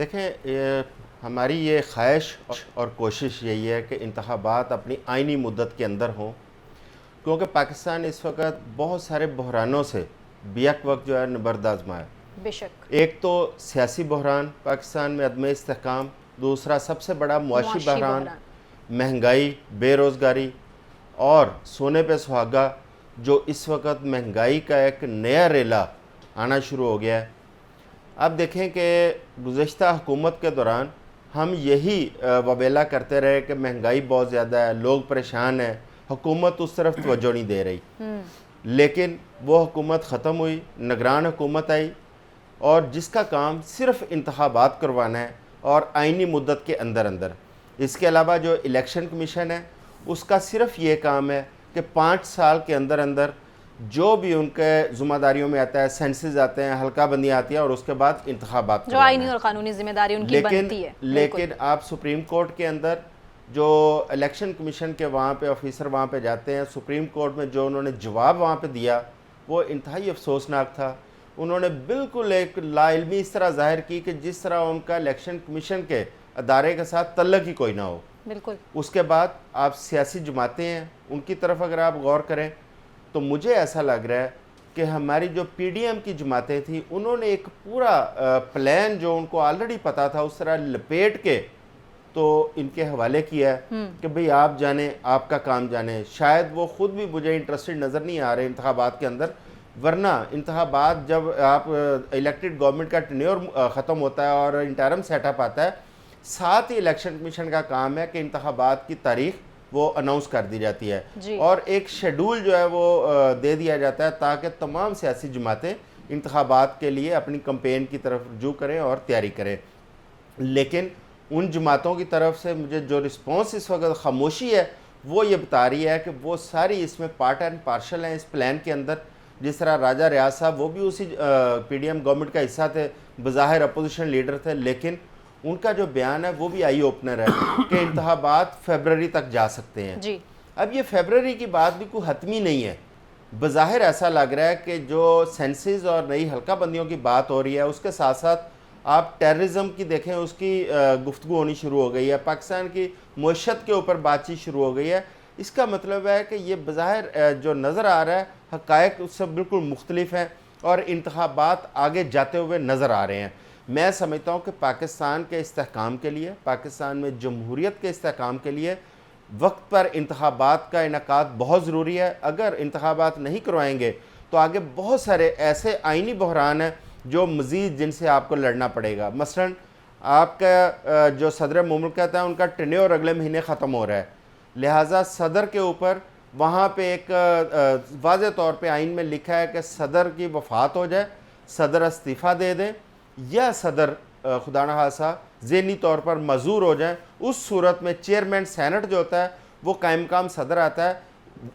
دیکھیں ہماری یہ خواہش اور کوشش یہی ہے کہ انتخابات اپنی آئینی مدت کے اندر ہوں، کیونکہ پاکستان اس وقت بہت سارے بحرانوں سے بیک وقت جو ہے نبرد آزما ہے۔ بے شک ایک تو سیاسی بحران، پاکستان میں عدم استحکام، دوسرا سب سے بڑا معاشی بحران، مہنگائی، بے روزگاری، اور سونے پہ سہاگا جو اس وقت مہنگائی کا ایک نیا ریلا آنا شروع ہو گیا ہے۔ اب دیکھیں کہ گزشتہ حکومت کے دوران ہم یہی وبیلہ کرتے رہے کہ مہنگائی بہت زیادہ ہے، لوگ پریشان ہیں، حکومت اس طرف توجہ نہیں دے رہی، لیکن وہ حکومت ختم ہوئی، نگران حکومت آئی، اور جس کا کام صرف انتخابات کروانا ہے اور آئینی مدت کے اندر اندر۔ اس کے علاوہ جو الیکشن کمیشن ہے اس کا صرف یہ کام ہے کہ 5 سال کے اندر اندر جو بھی ان کے ذمہ داریوں میں آتا ہے، سینسز آتے ہیں، حلقہ بندیاں آتی ہیں، اور اس کے بعد انتخابات جو آئینی اور قانونی ذمہ داری ان کی بنتی ہے۔ لیکن آپ سپریم کورٹ کے اندر جو الیکشن کمیشن کے وہاں پہ آفیسر وہاں پہ جاتے ہیں، سپریم کورٹ میں جو انہوں نے جواب وہاں پہ دیا وہ انتہائی افسوسناک تھا۔ انہوں نے بالکل ایک لا علمی اس طرح ظاہر کی کہ جس طرح ان کا الیکشن کمیشن کے ادارے کے ساتھ تعلق ہی کوئی نہ ہو۔ بالکل۔ اس کے بعد آپ سیاسی جماعتیں ہیں، ان کی طرف اگر آپ غور کریں تو مجھے ایسا لگ رہا ہے کہ ہماری جو پی ڈی ایم کی جماعتیں تھیں انہوں نے ایک پورا پلان جو ان کو آلریڈی پتا تھا اس طرح لپیٹ کے تو ان کے حوالے کیا ہے کہ بھئی آپ جانیں، آپ کا کام جانیں۔ شاید وہ خود بھی مجھے انٹرسٹڈ نظر نہیں آ رہے انتخابات کے اندر، ورنہ انتخابات جب آپ الیکٹڈ گورنمنٹ کا ٹینیور ختم ہوتا ہے اور انٹرم سیٹ اپ آتا ہے، ساتھ ہی الیکشن کمیشن کا کام ہے کہ انتخابات کی تاریخ وہ اناؤنس کر دی جاتی ہے اور ایک شیڈول جو ہے وہ دے دیا جاتا ہے تاکہ تمام سیاسی جماعتیں انتخابات کے لیے اپنی کمپین کی طرف رجوع کریں اور تیاری کریں۔ لیکن ان جماعتوں کی طرف سے مجھے جو رسپانس اس وقت خاموشی ہے وہ یہ بتا رہی ہے کہ وہ ساری اس میں پارٹ اینڈ پارشل ہیں اس پلان کے اندر۔ جس طرح راجہ ریاض صاحب وہ بھی اسی پی ڈی ایم گورنمنٹ کا حصہ تھے، بظاہر اپوزیشن لیڈر تھے، لیکن ان کا جو بیان ہے وہ بھی آئی اوپنر ہے کہ انتخابات فیبرری تک جا سکتے ہیں۔ اب یہ فیبرری کی بات بھی کوئی حتمی نہیں ہے، بظاہر ایسا لگ رہا ہے کہ جو سینسز اور نئی حلقہ بندیوں کی بات ہو رہی ہے اس کے ساتھ ساتھ آپ ٹیررزم کی دیکھیں، اس کی گفتگو ہونی شروع ہو گئی ہے، پاکستان کی معیشت کے اوپر بات چیت شروع ہو گئی ہے۔ اس کا مطلب ہے کہ یہ بظاہر جو نظر آ رہا ہے حقائق اس سے بالکل مختلف ہیں اور انتخابات آگے جاتے ہوئے نظر آ رہے ہیں۔ میں سمجھتا ہوں کہ پاکستان کے استحکام کے لیے، پاکستان میں جمہوریت کے استحکام کے لیے وقت پر انتخابات کا انعقاد بہت ضروری ہے۔ اگر انتخابات نہیں کروائیں گے تو آگے بہت سارے ایسے آئینی بحران ہیں جو مزید جن سے آپ کو لڑنا پڑے گا۔ مثلا آپ کا جو صدر مملکت ہے ان کا ٹینیور اگلے مہینے ختم ہو رہا ہے، لہٰذا صدر کے اوپر وہاں پہ ایک واضح طور پہ آئین میں لکھا ہے کہ صدر کی وفات ہو جائے، صدر استعفیٰ دے دیں یا صدر خدا نخواستہ ذہنی طور پر معذور ہو جائیں، اس صورت میں چیئرمین سینٹ جو ہوتا ہے وہ قائم مقام صدر آتا ہے۔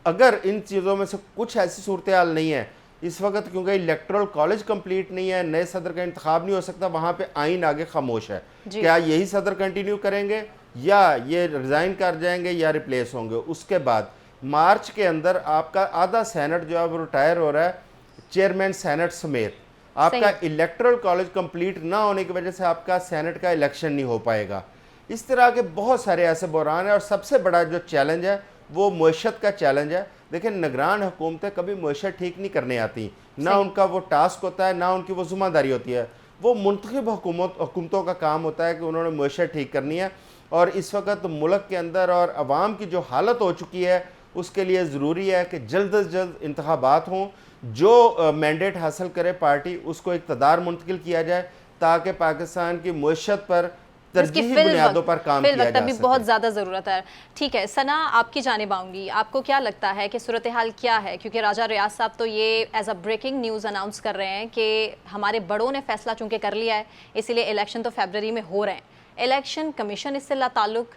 اگر ان چیزوں میں سے کچھ ایسی صورتحال نہیں ہے اس وقت، کیونکہ الیکٹرل کالج کمپلیٹ نہیں ہے، نئے صدر کا انتخاب نہیں ہو سکتا، وہاں پہ آئین آگے خاموش ہے۔ کیا یہی صدر کنٹینیو کریں گے یا یہ ریزائن کر جائیں گے یا ریپلیس ہوں گے؟ اس کے بعد مارچ کے اندر آپ کا آدھا سینٹ جو ہے وہ ریٹائر ہو رہا ہے، چیئرمین سینٹ سمیت۔ آپ کا الیکٹرل کالج کمپلیٹ نہ ہونے کی وجہ سے آپ کا سینٹ کا الیکشن نہیں ہو پائے گا۔ اس طرح کے بہت سارے ایسے بحران ہیں، اور سب سے بڑا جو چیلنج ہے وہ معیشت کا چیلنج ہے۔ دیکھیں نگران حکومتیں کبھی معیشت ٹھیک نہیں کرنے آتی، نہ ان کا وہ ٹاسک ہوتا ہے، نہ ان کی وہ ذمہ داری ہوتی ہے۔ وہ منتخب حکومتوں کا کام ہوتا ہے کہ انہوں نے معیشت ٹھیک کرنی ہے، اور اس وقت ملک کے اندر اور عوام کی جو حالت ہو چکی ہے اس کے لیے ضروری ہے کہ جلد از جلد انتخابات ہوں، جو مینڈیٹ حاصل کرے پارٹی اس کو اقتدار منتقل کیا جائے تاکہ پاکستان کی معیشت پر ترجیحی بنیادوں پر کام کیا جا سکے۔ بہت زیادہ ضرورت ہے۔ ٹھیک ہے ثنا، آپ کی جانب آؤں گی، آپ کو کیا لگتا ہے کہ صورتحال کیا ہے؟ کیونکہ راجہ ریاض صاحب تو یہ as a breaking news announce کر رہے ہیں کہ ہمارے بڑوں نے فیصلہ چونکہ کر لیا ہے اسی لیے الیکشن تو فیبرری میں ہو رہے ہیں۔ الیکشن کمیشن اس سے لا تعلق؟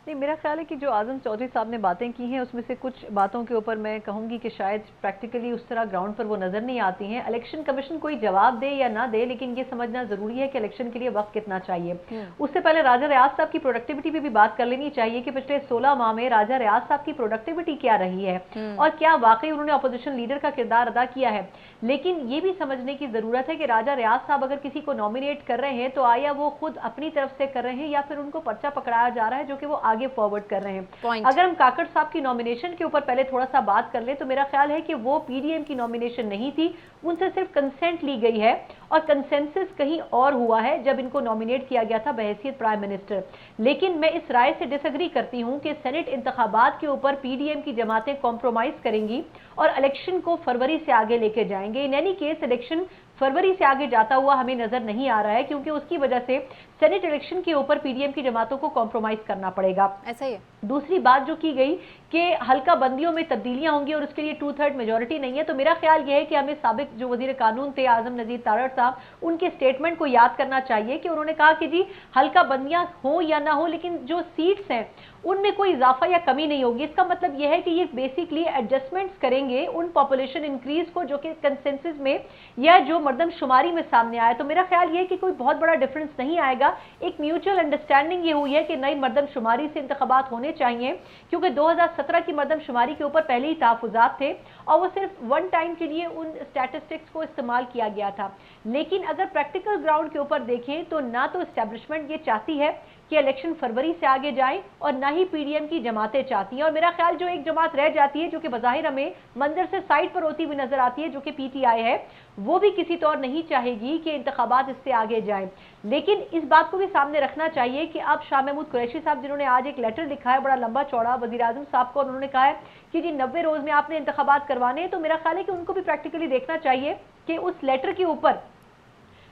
نہیں، میرا خیال ہے کہ جو اعظم چودھری صاحب نے باتیں کی ہیں اس میں سے کچھ باتوں کے اوپر میں کہوں گی کہ شاید پریکٹیکلی اس طرح گراؤنڈ پر وہ نظر نہیں آتی ہیں. الیکشن کمیشن کوئی جواب دے یا نہ دے، لیکن یہ سمجھنا ضروری ہے کہ الیکشن کے لیے وقت کتنا چاہیے. اس سے پہلے راجہ ریاض صاحب کی پروڈکٹیوٹی پہ بھی بات کر لینی چاہیے کہ پچھلے 16 ماہ میں راجہ ریاض صاحب کی پروڈکٹیوٹی کیا رہی ہے اور کیا واقعی انہوں نے اپوزیشن لیڈر کا کردار ادا کیا ہے. لیکن یہ بھی سمجھنے کی ضرورت ہے کہ راجہ ریاض صاحب اگر کسی کو نامینیٹ کر رہے ہیں تو آیا وہ خود اپنی طرف سے کر رہے ہیں یا پھر ان کو پرچہ پکڑایا جا رہا ہے جو کہ وہ آگے فارورڈ کر رہے ہیں. اگر ہم کاکڑ صاحب کی نومینیشن کے اوپر پہلے تھوڑا سا بات کر لیں تو میرا خیال ہے کہ وہ پی ڈی ایم کی نومینیشن نہیں تھی، ان سے صرف کنسنٹ لی گئی ہے اور کنسنسس کہیں اور ہوا ہے جب ان کو نومینیٹ کیا گیا تھا بحیثیت پرائم منسٹر. لیکن میں اس رائے سے ڈس ایگری کرتی ہوں کہ سینٹ انتخابات کے اوپر پی ڈی ایم کی جماعتیں کمپرومائز کریں گی اور الیکشن کو فروری سے آگے لے کے جائیں گے. ان اینی کیس الیکشن فروری سے آگے جاتا ہوا ہمیں نظر نہیں آ رہا ہے کیونکہ اس کی وجہ سے سینٹ الیکشن کے اوپر پی ڈی ایم کی جماعتوں کو کمپرومائز کرنا پڑے گا. ایسا ہی ہے. دوسری بات جو کی گئی کہ حلقہ بندیوں میں تبدیلیاں ہوں گی اور اس کے لیے 2/3 میجورٹی نہیں ہے، تو میرا خیال یہ ہے کہ ہمیں سابق جو وزیر قانون تھے اعظم نذیر تارڑ صاحب، ان کے سٹیٹمنٹ کو یاد کرنا چاہیے کہ انہوں نے کہا کہ جی حلقہ بندیاں ہوں یا نہ ہوں لیکن جو سیٹس ہیں ان میں کوئی اضافہ یا کمی نہیں ہوگی. اس کا مطلب یہ ہے کہ یہ بیسیکلی ایڈجسٹمنٹس کریں گے ان پاپولیشن انکریز کو جو کہ کنسنسس میں یا جو مردم شماری میں سامنے آیا. تو میرا خیال یہ ہے کہ کوئی بہت بڑا ڈفرنس نہیں آئے گا. ایک میوچل انڈرسٹینڈنگ یہ ہوئی ہے کہ نئی مردم شماری سے انتخابات ہونے چاہیے کیونکہ 2017 کی مردم شماری کے اوپر پہلے ہی تحفظات تھے اور وہ صرف ون ٹائم کے لیے ان اسٹیٹسٹکس کو استعمال کیا گیا تھا. لیکن اگر پریکٹیکل گراؤنڈ کے اوپر دیکھیں تو نہ تو اسٹیبلشمنٹ یہ چاہتی ہے کہ الیکشن فروری سے آگے جائیں اور نہ ہی پی ڈی ایم کی جماعتیں چاہتی ہیں. اور میرا خیال جو ایک جماعت رہ جاتی ہے جو کہ بظاہر ہمیں منظر سے سائٹ پر ہوتی ہوئی نظر آتی ہے جو کہ پی ٹی آئی ہے، وہ بھی کسی طور نہیں چاہے گی کہ انتخابات اس سے آگے جائیں. لیکن اس بات کو بھی سامنے رکھنا چاہیے کہ اب شاہ محمود قریشی صاحب جنہوں نے آج ایک لیٹر لکھا ہے بڑا لمبا چوڑا وزیر اعظم صاحب کو، اور انہوں نے کہا ہے کہ جی 90 روز میں آپ نے انتخابات کروانے ہیں، تو میرا خیال ہے کہ ان کو بھی پریکٹیکلی دیکھنا چاہیے کہ اس لیٹر کے اوپر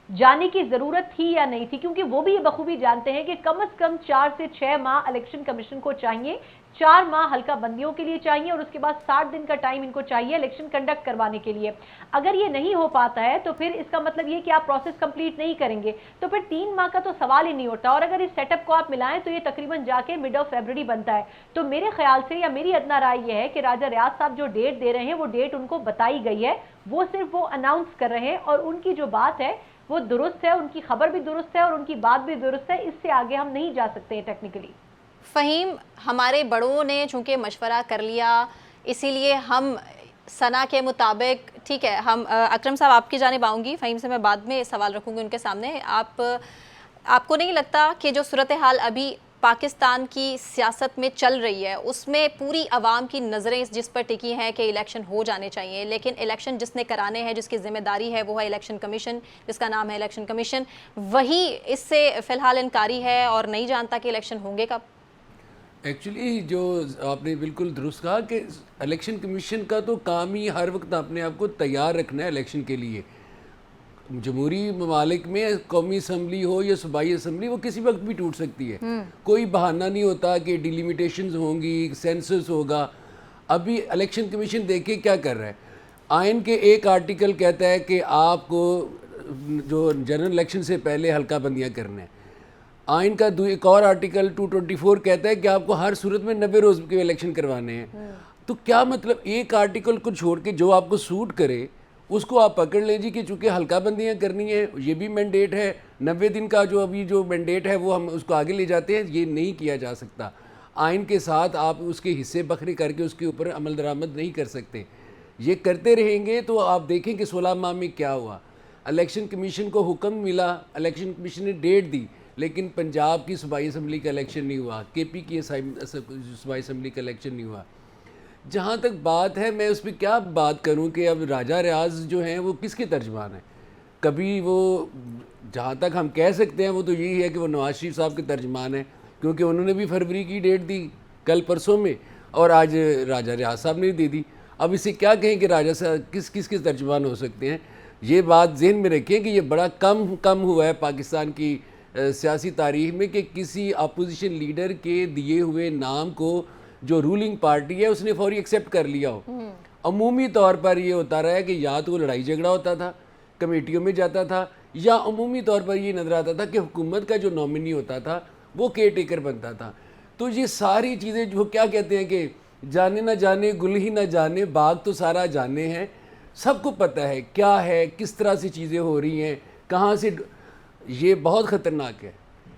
جانے کی ضرورت تھی یا نہیں تھی، کیونکہ وہ بھی یہ بخوبی جانتے ہیں کہ کم از کم 4 سے 6 ماہ الیکشن کمیشن کو چاہیے، 4 ماہ حلقہ بندیوں کے لیے چاہیے اور اس کے بعد 60 دن کا ٹائم ان کو چاہیے الیکشن کنڈکٹ کروانے کے لیے. اگر یہ نہیں ہو پاتا ہے تو پھر اس کا مطلب یہ کہ آپ پروسیس کمپلیٹ نہیں کریں گے تو پھر 3 ماہ کا تو سوال ہی نہیں ہوتا. اور اگر اس سیٹ اپ کو آپ ملائیں تو یہ تقریباً جا کے مڈ آف فیبرری بنتا ہے. تو میرے خیال سے یا میری ادنا رائے یہ ہے کہ راجہ ریاض صاحب جو ڈیٹ دے رہے ہیں وہ ڈیٹ ان کو بتائی گئی ہے، وہ صرف وہ اناؤنس کر رہے ہیں اور ان کی جو بات ہے وہ درست ہے، ان کی خبر بھی درست ہے اور ان کی بات بھی درست ہے. اس سے آگے ہم نہیں جا سکتے ہیں ٹیکنیکلی. فہیم، ہمارے بڑوں نے چونکہ مشورہ کر لیا اسی لیے ہم ثنا کے مطابق ٹھیک ہے. ہم اکرم صاحب آپ کی جانب آؤں گی، فہیم سے میں بعد میں سوال رکھوں گی ان کے سامنے. آپ کو نہیں لگتا کہ جو صورتحال ابھی پاکستان کی سیاست میں چل رہی ہے اس میں پوری عوام کی نظریں جس پر ٹکی ہیں کہ الیکشن ہو جانے چاہیے، لیکن الیکشن جس نے کرانے ہیں، جس کی ذمہ داری ہے وہ ہے الیکشن کمیشن، جس کا نام ہے الیکشن کمیشن، وہی اس سے فی الحال انکاری ہے اور نہیں جانتا کہ الیکشن ہوں گے کب؟ ایکچولی جو آپ نے بالکل درست کہا کہ الیکشن کمیشن کا تو کام ہی ہر وقت اپنے آپ کو تیار رکھنا ہے الیکشن کے لیے. جمہوری ممالک میں قومی اسمبلی ہو یا صوبائی اسمبلی وہ کسی وقت بھی ٹوٹ سکتی ہے. کوئی بہانہ نہیں ہوتا کہ ڈیلیمیٹیشنز ہوں گی، سینسس ہوگا. ابھی الیکشن کمیشن دیکھیں کیا کر رہا ہے. آئین کے ایک آرٹیکل کہتا ہے کہ آپ کو جو جنرل الیکشن سے پہلے حلقہ بندیاں کرنا ہے. آئین کا ایک اور آرٹیکل 224 کہتا ہے کہ آپ کو ہر صورت میں 90 روز کے الیکشن کروانے ہیں. تو کیا مطلب ایک آرٹیکل کو چھوڑ کے جو آپ کو سوٹ کرے اس کو آپ پکڑ لیں جی کہ چونکہ حلقہ بندیاں کرنی ہے، یہ بھی مینڈیٹ ہے 90 دن کا جو ابھی جو مینڈیٹ ہے وہ ہم اس کو آگے لے جاتے ہیں. یہ نہیں کیا جا سکتا. آئین کے ساتھ آپ اس کے حصے بکھرے کر کے اس کے اوپر عمل درآمد نہیں کر سکتے. یہ کرتے رہیں گے تو آپ دیکھیں کہ 16 ماہ میں کیا ہوا. الیکشن کمیشن کو حکم ملا، الیکشن کمیشن نے ڈیٹ دی، لیکن پنجاب کی صوبائی اسمبلی کا الیکشن نہیں ہوا، کے پی کی صوبائی اسمبلی کا الیکشن نہیں ہوا. جہاں تک بات ہے میں اس پہ کیا بات کروں کہ اب راجہ ریاض جو ہیں وہ کس کے ترجمان ہیں. کبھی وہ جہاں تک ہم کہہ سکتے ہیں وہ تو یہی ہے کہ وہ نواز شریف صاحب کے ترجمان ہیں کیونکہ انہوں نے بھی فروری کی ڈیٹ دی کل پرسوں میں اور آج راجہ ریاض صاحب نے دی. اب اسے کیا کہیں کہ راجہ صاحب کس کے ترجمان ہو سکتے ہیں. یہ بات ذہن میں رکھیں کہ یہ بڑا کم ہوا ہے پاکستان کی سیاسی تاریخ میں کہ کسی اپوزیشن لیڈر کے دیے ہوئے نام کو جو رولنگ پارٹی ہے اس نے فوری ایکسیپٹ کر لیا ہو. عمومی طور پر یہ ہوتا رہا ہے کہ یا تو لڑائی جھگڑا ہوتا تھا، کمیٹیوں میں جاتا تھا، یا عمومی طور پر یہ نظر آتا تھا کہ حکومت کا جو نامنی ہوتا تھا وہ کیئر ٹیکر بنتا تھا. تو یہ ساری چیزیں جو کیا کہتے ہیں کہ جانے نہ جانے گل ہی نہ جانے، باغ تو سارا جانے ہیں، سب کو پتہ ہے کیا ہے، کس طرح سے چیزیں ہو رہی ہیں، کہاں سے، یہ بہت خطرناک ہے۔